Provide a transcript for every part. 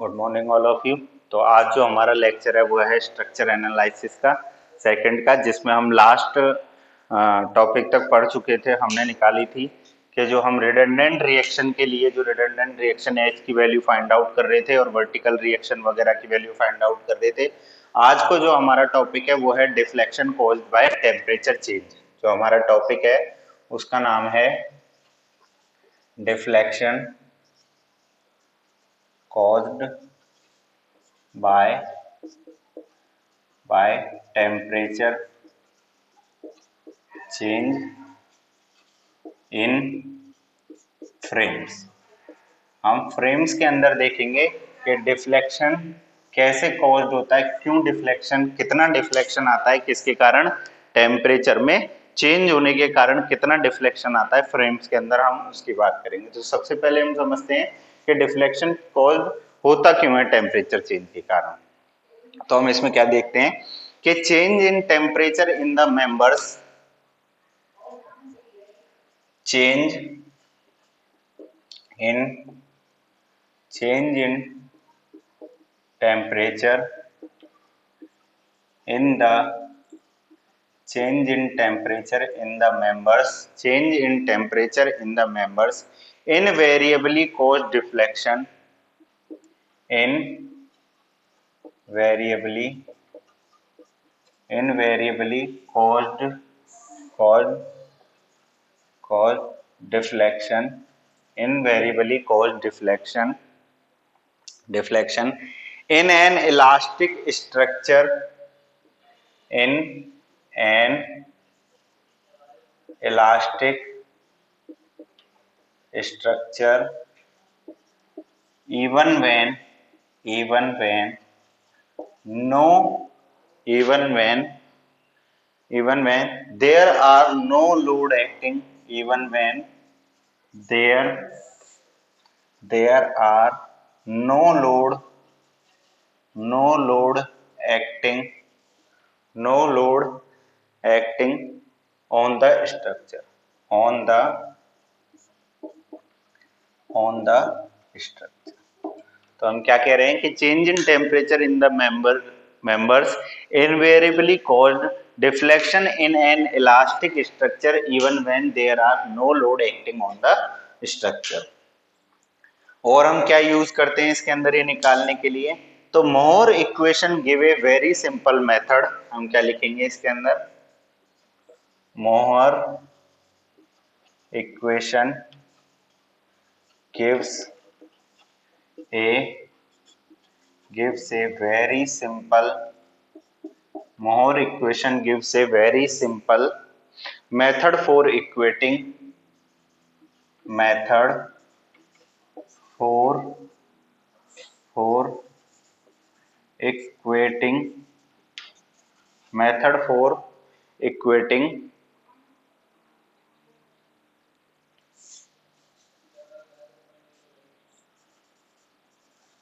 Good morning all of you. तो आज जो हमारा लेक्चर है वो है स्ट्रक्चर एनालिसिस का सेकंड का, जिसमें हम लास्ट टॉपिक तक पढ़ चुके थे। हमने निकाली थी कि जो हम रिडंडेंट रिएक्शन के लिए जो रिडंडेंट रिएक्शन एच की वैल्यू फाइंड आउट कर रहे थे और वर्टिकल रिएक्शन वगैरह की वैल्यू फाइंड आउट कर रहे थे। आज को जो हमारा टॉपिक है वो है deflection caused by temperature change. जो हमारा टॉपिक है उसका नाम है deflection caused by temperature change in frames। हम फ्रेम्स के अंदर देखेंगे कि डिफ्लेक्शन कैसे कॉज्ड होता है, क्यों डिफ्लेक्शन, कितना डिफ्लेक्शन आता है, किसके कारण, टेम्परेचर में चेंज होने के कारण कितना डिफ्लेक्शन आता है फ्रेम्स के अंदर, हम उसकी बात करेंगे। तो सबसे पहले हम समझते हैं कि डिफ्लेक्शन कॉज्ड होता क्यों है टेम्परेचर चेंज के कारण। तो हम इसमें क्या देखते हैं कि change in temperature in the members, change in temperature in the change in temperature in the members, change in temperature in the members invariably cause deflection, invariably caused deflection, invariably cause deflection in an elastic structure, in an elastic structure even when no even when there are no load acting, even when there are no load acting on the structure, structure। तो हम क्या कह रहे हैं कि change in temperature in the members invariably caused deflection in an elastic structure even when there are no load acting on the structure. और हम क्या यूज करते हैं इसके अंदर ये निकालने के लिए, तो Mohr equation give a very simple method. हम क्या लिखेंगे इसके अंदर, Mohr equation gives a very simple, Mohr equation gives a very simple method for equating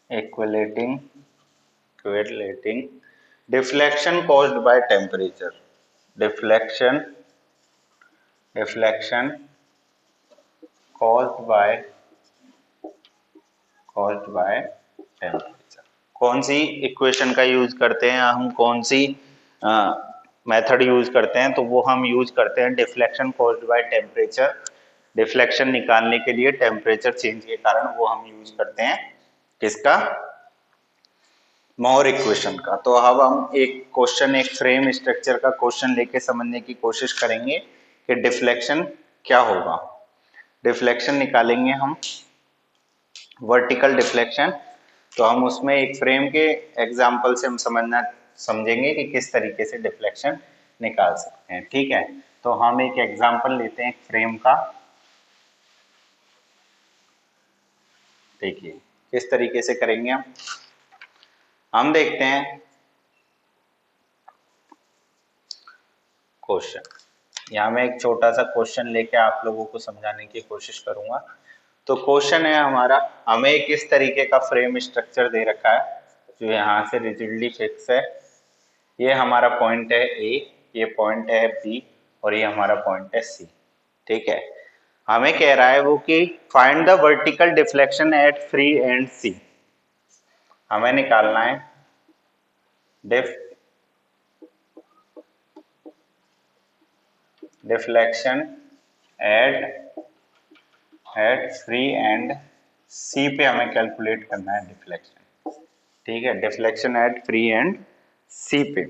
equating deflection caused by temperature, deflection caused by temperature। कौन सी equation का use करते हैं हम, कौन सी मेथड यूज करते हैं, तो वो हम यूज करते हैं deflection caused by temperature. Deflection निकालने के लिए टेम्परेचर चेंज के कारण वो हम यूज करते हैं किसका, मोर इक्वेशन का। तो अब हम एक क्वेश्चन, एक फ्रेम स्ट्रक्चर का क्वेश्चन लेके समझने की कोशिश करेंगे कि डिफ्लेक्शन क्या होगा। डिफ्लेक्शन निकालेंगे हम, वर्टिकल डिफ्लेक्शन। तो हम उसमें एक फ्रेम के एग्जांपल से हम समझेंगे कि किस तरीके से डिफ्लेक्शन निकाल सकते हैं। ठीक है, तो हम एक एग्जांपल लेते हैं एक फ्रेम का। देखिए किस तरीके से करेंगे हम देखते हैं क्वेश्चन। यहाँ मैं एक छोटा सा क्वेश्चन लेके आप लोगों को समझाने की कोशिश करूंगा। तो क्वेश्चन है हमारा, हमें किस तरीके का फ्रेम स्ट्रक्चर दे रखा है जो यहाँ से रिजिडली फिक्स है। ये हमारा पॉइंट है ए, ये पॉइंट है बी और ये हमारा पॉइंट है सी। ठीक है, हमें कह रहा है वो कि find the vertical deflection at free end C. हमें निकालना है deflection at free end C पे हमें कैलकुलेट करना है डिफ्लेक्शन। ठीक है, deflection at free end C पे।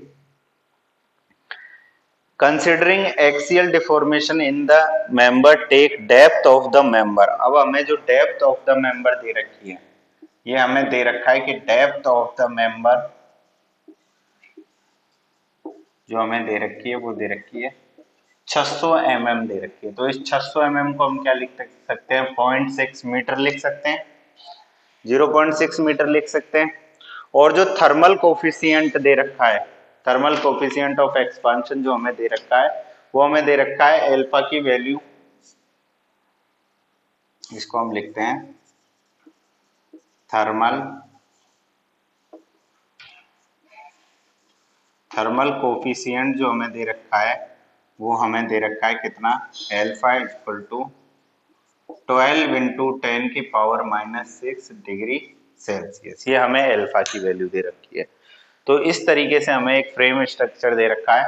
Considering axial deformation in the member take depth of the member. अब हमें जो डेप्थ ऑफ द मेंबर दे रखी है, ये हमें दे रखा है कि डेप्थ ऑफ द मेंबर जो हमें दे रखी है वो दे रखी है 600 mm दे रखी है। तो इस 600 mm को हम क्या लिख सकते हैं, 0.6 मीटर लिख सकते हैं, 0.6 मीटर लिख सकते हैं। और जो थर्मल कोफिशिएंट दे रखा है, थर्मल कोफिशिएंट ऑफ एक्सपांशन जो हमें दे रखा है, वो हमें दे रखा है अल्फा की वैल्यू, इसको हम लिखते हैं थर्मल कोफिशिएंट जो हमें दे रखा है वो हमें दे रखा है कितना, अल्फा इक्वल टू 12 इंटू 10 की पावर -6 डिग्री सेल्सियस। ये हमें अल्फा की वैल्यू दे रखी है। तो इस तरीके से हमें एक फ्रेम स्ट्रक्चर दे रखा है।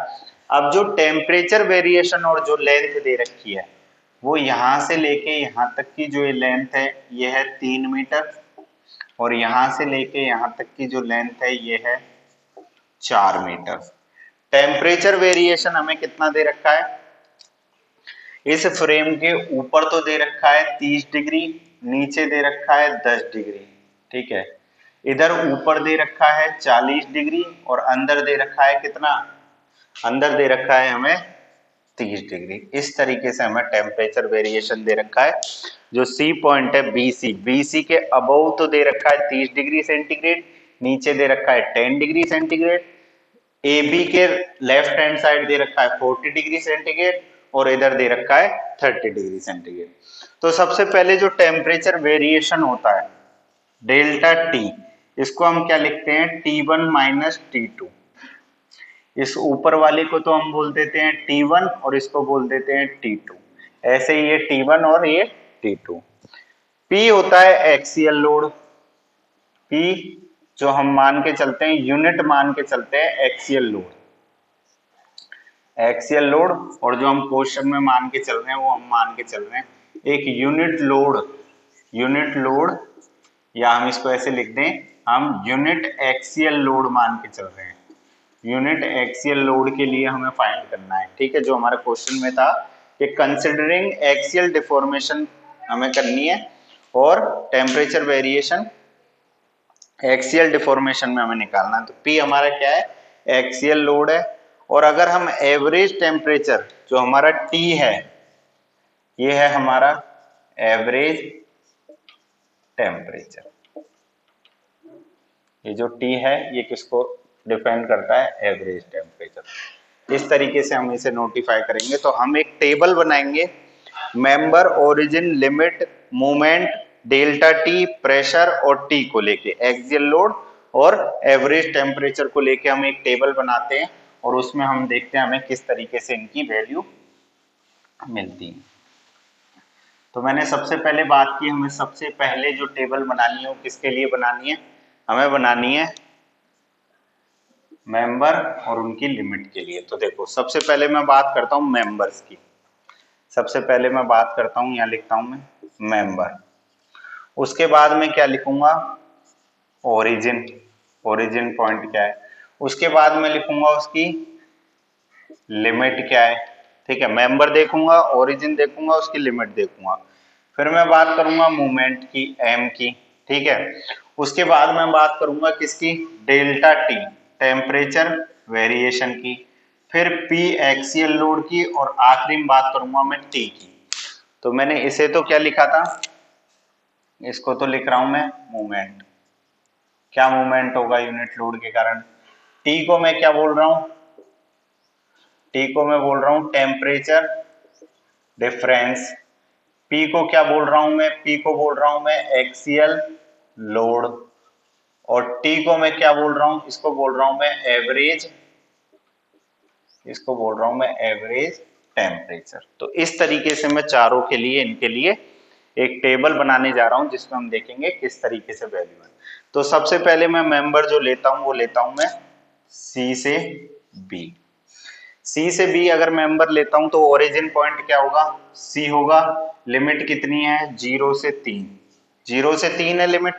अब जो टेम्परेचर वेरिएशन और जो लेंथ दे रखी है, वो यहाँ से लेके यहाँ तक की जो लेंथ है ये है 3 मीटर, और यहाँ से लेके यहाँ तक की जो लेंथ है ये है 4 मीटर। टेम्परेचर वेरिएशन हमें कितना दे रखा है, इस फ्रेम के ऊपर तो दे रखा है 30 डिग्री, नीचे दे रखा है 10 डिग्री। ठीक है, इधर ऊपर दे रखा है 40 डिग्री और अंदर दे रखा है कितना, अंदर दे रखा है हमें 30 डिग्री। इस तरीके से हमें टेम्परेचर वेरिएशन दे रखा है। जो सी पॉइंट है बीसी के अबव तो दे रखा है 30 डिग्री सेंटीग्रेड, नीचे दे रखा है 10 डिग्री सेंटीग्रेड, ए बी के लेफ्ट हैंड साइड दे रखा है 40 डिग्री सेंटीग्रेड और इधर दे रखा है 30 डिग्री सेंटीग्रेड। तो सबसे पहले जो टेम्परेचर वेरिएशन होता है डेल्टा टी, इसको हम क्या लिखते हैं, T1 माइनस T2। इस ऊपर वाले को तो हम बोल देते हैं T1 और इसको बोल देते हैं T2। ऐसे ही ये T1 और ये T2। P होता है एक्सियल लोड, P जो हम मान के चलते हैं, यूनिट मान के चलते हैं एक्सियल लोड, एक्सियल लोड। और जो हम क्वेश्चन में मान के चल रहे हैं वो हम मान के चल रहे हैं एक यूनिट लोड, या हम इसको ऐसे लिख दें, हम यूनिट एक्सियल लोड मान के चल रहे हैं। यूनिट एक्सियल लोड के लिए हमें फाइंड करना है। ठीक है, जो हमारे क्वेश्चन में था कि कंसिडरिंग एक्सियल डिफॉर्मेशन हमें करनी है और टेम्परेचर वेरिएशन एक्सियल डिफॉर्मेशन में हमें निकालना है। तो P हमारा क्या है, एक्सियल लोड है। और अगर हम एवरेज टेम्परेचर जो हमारा T है, ये है हमारा एवरेज टेम्परेचर। ये जो T है ये किसको डिपेंड करता है, एवरेज टेम्परेचर। इस तरीके से हम इसे नोटिफाई करेंगे। तो हम एक टेबल बनाएंगे, member, origin, limit, movement, delta T, pressure और टी को लेके, एक्सियल लोड और एवरेज टेम्परेचर को लेके हम एक टेबल बनाते हैं और उसमें हम देखते हैं हमें किस तरीके से इनकी वैल्यू मिलती है। तो मैंने सबसे पहले बात की, हमें सबसे पहले जो टेबल बनानी है वो किसके लिए बनानी है, हमें बनानी है मेंबर और उनकी लिमिट के लिए। तो देखो सबसे पहले मैं बात करता हूं मेंबर्स की। सबसे पहले मैं बात करता हूं, यहां लिखता हूं मैं मेंबर। उसके बाद में क्या लिखूंगा, ओरिजिन, ओरिजिन पॉइंट क्या है। उसके बाद में लिखूंगा उसकी लिमिट क्या है। ठीक है, मेंबर देखूंगा, ओरिजिन देखूंगा, उसकी लिमिट देखूंगा। फिर मैं बात करूंगा मूवमेंट की, एम की। ठीक है, उसके बाद मैं बात करूंगा किसकी, डेल्टा टी, टेम्परेचर वेरिएशन की। फिर पी एक्सियल लोड की और आखिरी में बात करूंगा मैं टी की। तो मैंने इसे तो क्या लिखा था, इसको तो लिख रहा हूं मैं मूवमेंट। क्या मूवमेंट होगा यूनिट लोड के कारण। टी को मैं क्या बोल रहा हूं, टी को मैं बोल रहा हूं टेम्परेचर डिफरेंस। पी को क्या बोल रहा हूं मैं, पी को बोल रहा हूं मैं एक्सियल लोड। और टी को मैं क्या बोल रहा हूं, इसको बोल रहा हूं मैं एवरेज, इसको बोल रहा हूं मैं एवरेज टेम्परेचर। तो इस तरीके से मैं चारों के लिए, इनके लिए एक टेबल बनाने जा रहा हूं जिसमें हम देखेंगे किस तरीके से वैल्यू है। तो सबसे पहले मैं मेंबर जो लेता हूं वो लेता हूं मैं सी से बी। सी से बी अगर मेंबर लेता हूं तो ओरिजिन पॉइंट क्या होगा, सी होगा। लिमिट कितनी है, 0 से 3, 0 से 3 है लिमिट।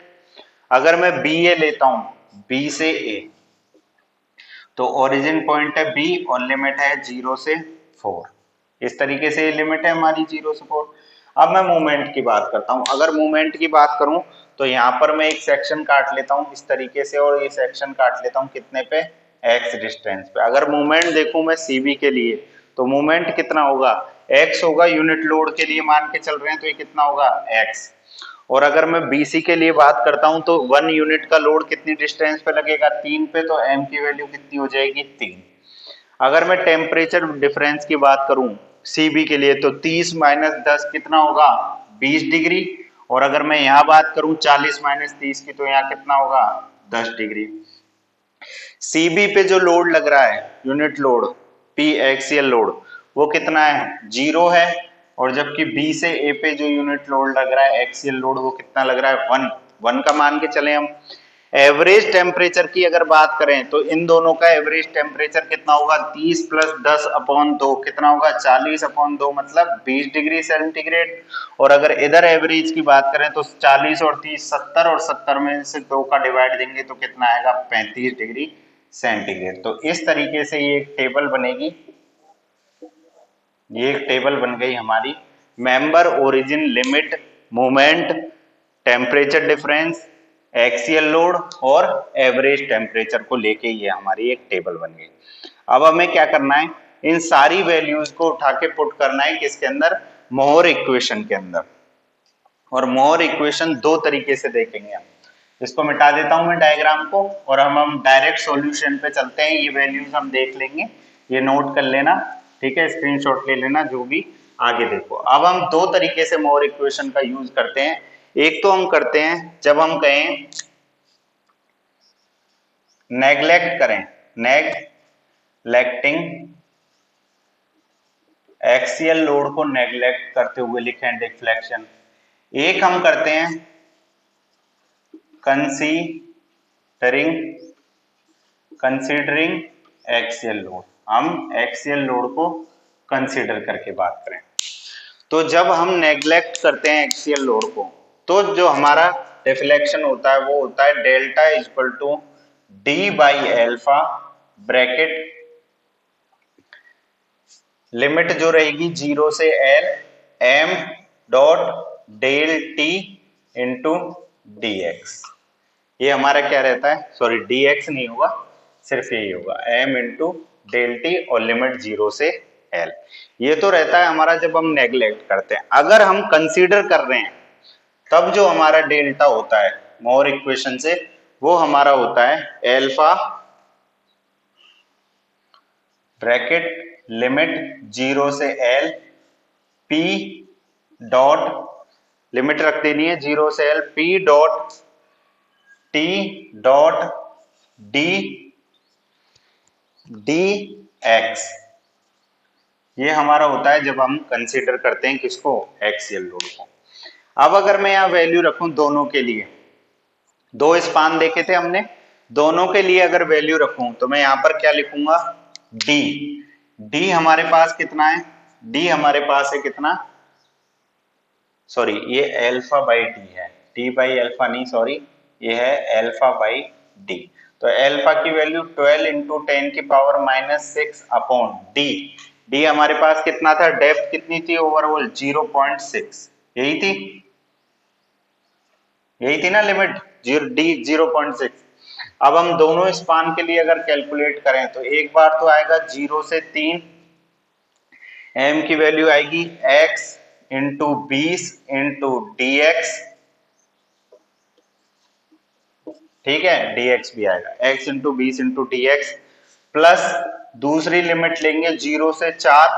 अगर मैं बी ए लेता हूं, बी से ए, तो ओरिजिन पॉइंट है बी और लिमिट है 0 से 4। इस तरीके से लिमिट है हमारी 0 से 4। अब मैं मूवमेंट की बात करता हूं। अगर मूवमेंट की बात करूं तो यहां पर मैं एक सेक्शन काट लेता हूं इस तरीके से, और ये सेक्शन काट लेता हूं कितने पे, x डिस्टेंस पे। अगर मूवमेंट देखूं मैं सीबी के लिए, तो मूवमेंट कितना होगा, x होगा। यूनिट लोड के लिए मान के चल रहे हैं तो ये कितना होगा, x। और अगर मैं बीसी के लिए बात करता हूं तो 1 यूनिट का लोड कितनी डिस्टेंस पे लगेगा, 3 पे, तो m की वैल्यू कितनी हो जाएगी, 3। अगर मैं टेम्परेचर डिफरेंस की बात करूं सीबी के लिए तो 30 माइनस 10 कितना होगा, 20 डिग्री। और अगर मैं यहाँ बात करूं 40 माइनस 30 की, तो यहाँ कितना होगा, 10 डिग्री। सीबी पे जो लोड लग रहा है, unit load, P axial load, वो कितना है, 0 है। और जबकि बी से ए पे जो यूनिट लोड लग रहा है, एक्सियल लोड, वो कितना लग रहा है, 1। 1 का मान के चले हम। एवरेज टेम्परेचर की अगर बात करें तो इन दोनों का एवरेज टेम्परेचर कितना होगा, 30 प्लस 10 अपॉन 2 कितना होगा, 40 अपॉन 2 मतलब 20 डिग्री सेंटीग्रेड। और अगर इधर एवरेज की बात करें तो 40 और 30 70, और 70 में से 2 का डिवाइड देंगे तो कितना आएगा, 35 डिग्री सेंटीग्रेड। तो इस तरीके से ये एक टेबल बनेगी, ये एक टेबल बन गई हमारी। Member, origin, limit, movement, temperature difference, axial load और एवरेज टेम्परेचर को लेके ये हमारी एक टेबल बन गई। अब हमें क्या करना है, इन सारी वैल्यूज को उठा के पुट करना है किसके अंदर, मोहर इक्वेशन के अंदर। और मोहर इक्वेशन दो तरीके से देखेंगे हम। इसको मिटा देता हूं मैं डायग्राम को, और हम डायरेक्ट सॉल्यूशन पे चलते हैं। ये वैल्यूज हम देख लेंगे, ये नोट कर लेना, ठीक है, स्क्रीनशॉट ले लेना, जो भी आगे देखो। अब हम दो तरीके से मोहर इक्वेशन का यूज करते हैं। एक तो हम करते हैं जब हम कहें नेग्लेक्ट करें, नेग्लेक्टिंग, एक्सियल लोड को नेग्लेक्ट करते हुए लिखें डिफ्लेक्शन। एक हम करते हैं कंसीडरिंग एक्सियल लोड, हम एक्सियल लोड को कंसीडर करके बात करें। तो जब हम नेग्लेक्ट करते हैं एक्सियल लोड को, तो जो हमारा डिफ्लेक्शन होता है वो होता है delta is equal to D by alpha, bracket limit जो रहेगी 0 से L, M dot del T into D X. ये हमारा क्या रहता है, सॉरी dx नहीं होगा, सिर्फ यही होगा m इंटू डेल टी और लिमिट 0 से l। ये तो रहता है हमारा जब हम नेग्लेक्ट करते हैं। अगर हम कंसीडर कर रहे हैं तब जो हमारा डेल्टा होता है मोहर इक्वेशन से, वो हमारा होता है एल्फा ब्रैकेट लिमिट 0 से l p डॉट, लिमिट रख देनी है 0 से l, p dot T dot D D X. ये हमारा होता है जब हम कंसीडर करते हैं किसको, एक्सियल लोड को। अब अगर मैं यहां वैल्यू रखूं दोनों के लिए, दो स्पान देखे थे हमने, दोनों के लिए अगर वैल्यू रखूं तो मैं यहां पर क्या लिखूंगा, डी। डी हमारे पास कितना है, डी हमारे पास है कितना, सॉरी ये एल्फा बाई डी है, डी बाई एल्फा नहीं, सॉरी ये है एल्फा बाई डी। तो एल्फा की वैल्यू 12 इंटू 10 की power minus 6 upon D. D हमारे पास कितना था, डेप्थ कितनी थी ओवरऑल, 0.6, यही थी, यही थी ना लिमिट, डी 0.6। अब हम दोनों स्पान के लिए अगर कैलकुलेट करें तो एक बार तो आएगा 0 से 3, m की वैल्यू आएगी x into 20 into D x, ठीक है, dx भी आएगा x into 20 into D x, plus दूसरी लिमिट लेंगे 0 से 4,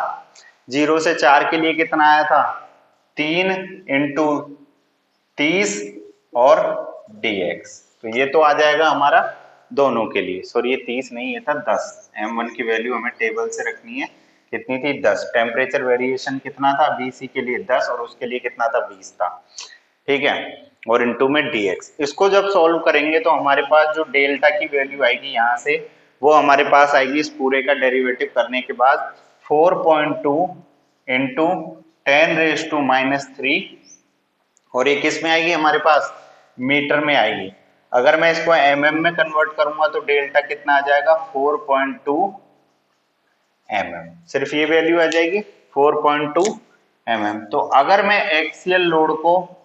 0 से 4 के लिए कितना आया था, 3 इंटू 30 और dx। तो ये तो आ जाएगा हमारा दोनों के लिए, सॉरी ये 30 नहीं, ये था 10। m1 की वैल्यू हमें टेबल से रखनी है, कितनी थी, 10। टेम्परेचर वेरिएशन कितना था बीसी के लिए, 10, और उसके लिए कितना था, 20 था। ठीक है, और इनटू में dx। इसको जब सॉल्व करेंगे तो हमारे पास जो डेल्टा की वैल्यू आएगी यहाँ से, वो हमारे पास आएगी इस पूरे का डेरिवेटिव करने के बाद 4.2 इंटू 10⁻³ और ये किस में आएगी हमारे पास, मीटर में आएगी। अगर मैं इसको mm में कन्वर्ट करूंगा तो डेल्टा कितना आ जाएगा, 4.2 mm। सिर्फ ये वैल्यू आ जाएगी 4.2 mm। तो अगर मैं एक्सियल लोड को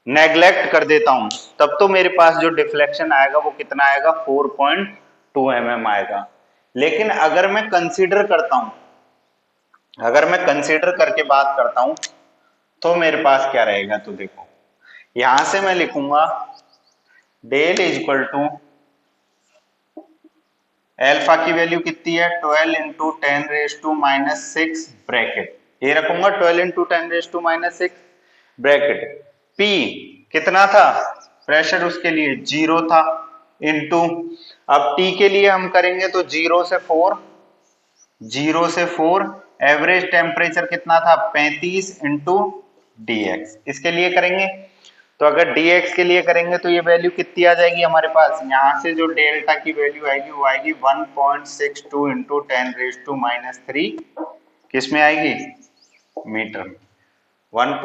नेग्लेक्ट कर देता हूं तब तो मेरे पास जो डिफ्लेक्शन आएगा वो कितना आएगा, 4.2 mm आएगा। लेकिन अगर मैं कंसीडर करता हूं, अगर मैं कंसीडर करके बात करता हूं तो मेरे पास क्या रहेगा, तो देखो यहां से मैं लिखूंगा del is equal to alpha की वैल्यू कितनी है, 12 इंटू 10⁻⁻6 ब्रैकेट, ये रखूंगा 12 इंटू 10⁻⁻6 ब्रैकेट। P कितना था, प्रेशर उसके लिए 0 था, इंटू अब T के लिए हम करेंगे तो 0 से 4 एवरेज टेम्परेचर कितना था, 35 इंटू dx। इसके लिए करेंगे तो अगर dx के लिए करेंगे तो ये वैल्यू कितनी आ जाएगी हमारे पास, यहाँ से जो डेल्टा की वैल्यू आएगी वो आएगी 1.62 इंटू 10⁻³ किस में आएगी, मीटर। 1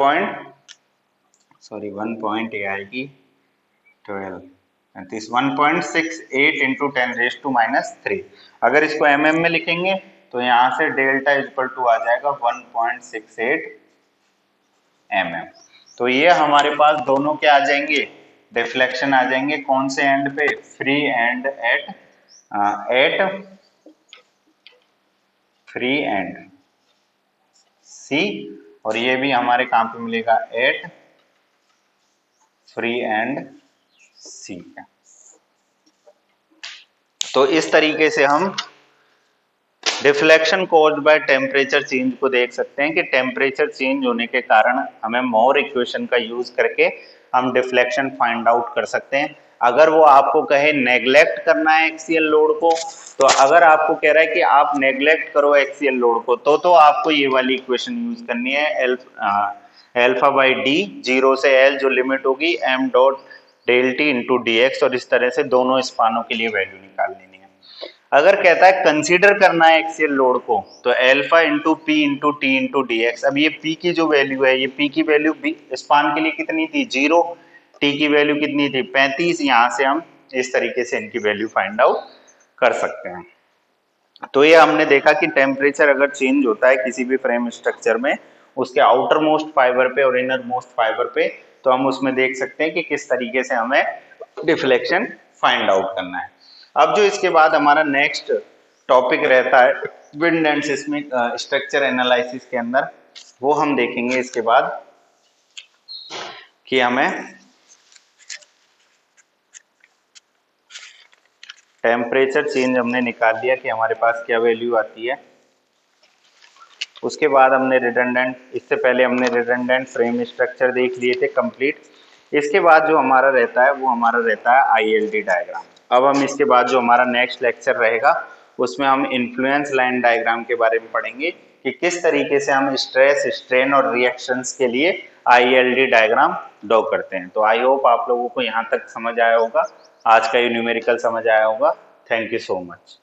ये आएगी 12, 1.68 इंटू 10⁻³ अगर इसको mm में लिखेंगे तो यहाँ से डेल्टा इक्वल टू आ जाएगा 1.68 mm। तो ये हमारे पास दोनों क्या आ जाएंगे, डिफ्लेक्शन आ जाएंगे, कौन से एंड पे, free end at free end C, और ये भी हमारे कहां पे मिलेगा, एट फ्री एंड सी। तो इस तरीके से हम deflection caused by temperature change को देख सकते हैं कि टेम्परेचर चेंज होने के कारण हमें मोर इक्वेशन का यूज करके हम डिफ्लेक्शन फाइंड आउट कर सकते हैं। अगर वो आपको कहे नेग्लेक्ट करना है एक्सियल लोड को, तो अगर आपको कह रहा है कि आप नेग्लेक्ट करो एक्सियल लोड को तो आपको ये वाली इक्वेशन यूज करनी है, एल्फा बाई डी 0 से एल जो लिमिट होगी m dot del T into D X, और इस तरह से दोनों स्पानों के लिए वैल्यू निकाल लेनी है। अगर कहता है कंसीडर करना है एक्सियल लोड को तो alpha into P into T into D x. अब ये पी की जो वैल्यू है, ये पी की वैल्यू स्पान के लिए कितनी थी, 0, टी की वैल्यू कितनी थी, 35। यहाँ से हम इस तरीके से इनकी वैल्यू फाइंड आउट कर सकते हैं। तो ये हमने देखा कि टेम्परेचर अगर चेंज होता है किसी भी फ्रेम स्ट्रक्चर में, उसके आउटर मोस्ट फाइबर पे और इनर मोस्ट फाइबर पे, तो हम उसमें देख सकते हैं कि किस तरीके से हमें डिफ्लेक्शन फाइंड आउट करना है। अब जो इसके बाद हमारा नेक्स्ट टॉपिक रहता है wind and seismic structure analysis के अंदर, वो हम देखेंगे इसके बाद कि हमें टेम्परेचर चेंज हमने निकाल लिया कि हमारे पास क्या वैल्यू आती है। उसके बाद हमने रिडंडेंट, इससे पहले हमने रिडंडेंट फ्रेम स्ट्रक्चर देख लिए थे कंप्लीट। इसके बाद जो हमारा रहता है वो हमारा रहता है आईएलडी डायग्राम। अब हम इसके बाद जो हमारा नेक्स्ट लेक्चर रहेगा उसमें हम इन्फ्लुएंस लाइन डायग्राम के बारे में पढ़ेंगे कि किस तरीके से हम स्ट्रेस, स्ट्रेन और रिएक्शंस के लिए आईएलडी डायग्राम ड्रॉ करते हैं। तो आई होप आप लोगों को यहाँ तक समझ आया होगा, आज का ये न्यूमेरिकल समझ आया होगा। Thank you so much.